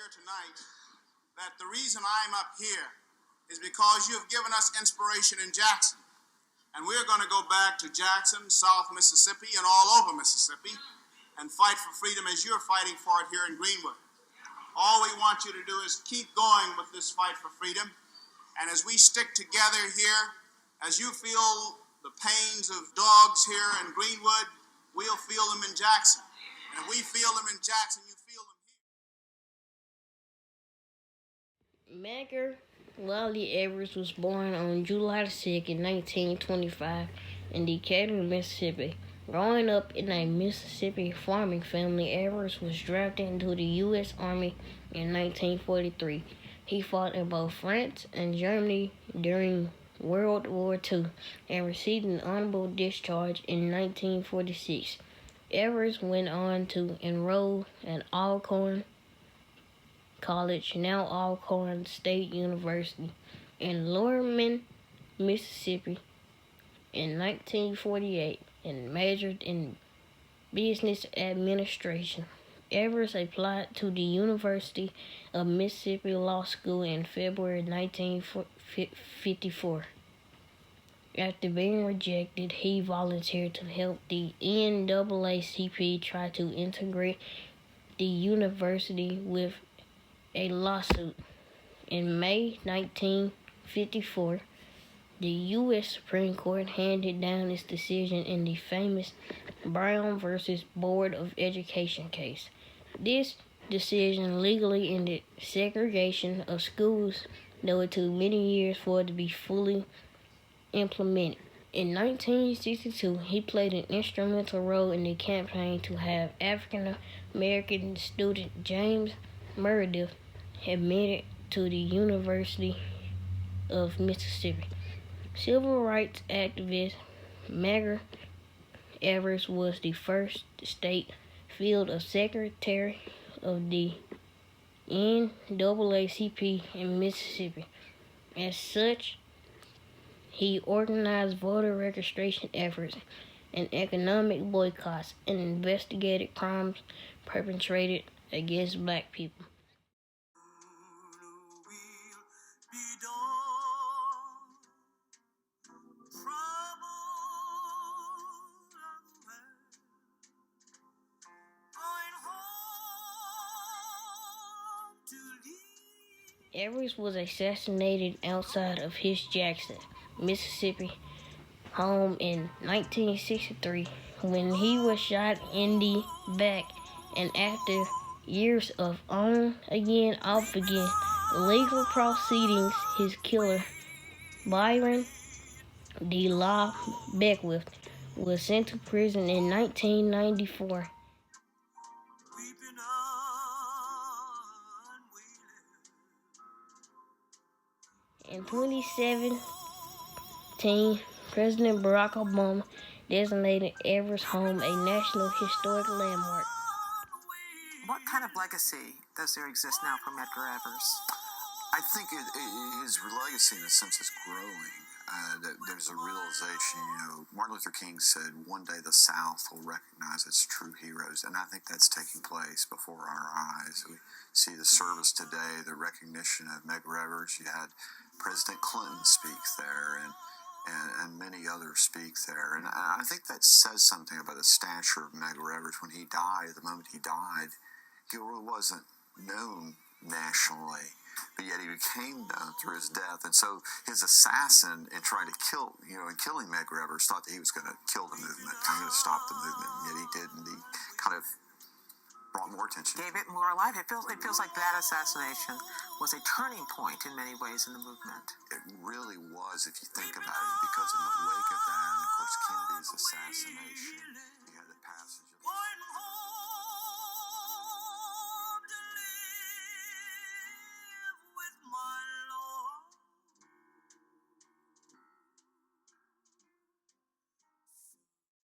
here tonight that the reason I'm up here is because you have given us inspiration in Jackson. And we're going to go back to Jackson, South Mississippi, and all over Mississippi and fight for freedom as you're fighting for it here in Greenwood. All we want you to do is keep going with this fight for freedom. And as we stick together here, as you feel the pains of dogs here in Greenwood, we'll feel them in Jackson. And if we feel them in Jackson, you feel them here. Medgar Evers was born on July 2nd, 1925 in Decatur, Mississippi. Growing up in a Mississippi farming family, Evers was drafted into the U.S. Army in 1943. He fought in both France and Germany during World War II and received an honorable discharge in 1946. Evers went on to enroll at Alcorn College, now Alcorn State University, in Lorman, Mississippi, in 1948 and majored in business administration. Evers applied to the University of Mississippi Law School in February 1954. After being rejected, he volunteered to help the NAACP try to integrate the university with a lawsuit. In May 1954, the U.S. Supreme Court handed down its decision in the famous Brown versus Board of Education case. This decision legally ended segregation of schools, though it took many years for it to be fully implemented. In 1962, he played an instrumental role in the campaign to have African-American student James Meredith admitted to the University of Mississippi. Civil rights activist Medgar Evers was the first state field of secretary of the NAACP in Mississippi. As such, he organized voter registration efforts and economic boycotts and investigated crimes perpetrated against black people. Evers was assassinated outside of his Jackson, Mississippi home in 1963 when he was shot in the back, and after years of on again, off again legal proceedings, his killer, Byron D. Law Beckwith, was sent to prison in 1994. In 2017, President Barack Obama designated Evers' home a National Historic Landmark. What kind of legacy does there exist now for Medgar Evers? I think his legacy, in a sense, is growing. There's a realization, Martin Luther King said, one day the South will recognize its true heroes, and I think that's taking place before our eyes. We see the service today, the recognition of Medgar Evers. You had President Clinton speak there, and many others speak there. And I think that says something about the stature of Medgar Evers. When he died, the moment he died, he really wasn't known nationally, but yet he became known through his death. And so his assassin, in trying to kill, in killing Medgar Evers, thought that he was going to kill the movement, I'm going to stop the movement, and yet he didn't. He kind of brought more attention. Gave it more life. It feels like that assassination was a turning point in many ways in the movement. It really was, if you think about it, because in the wake of that, and of course Kennedy's assassination,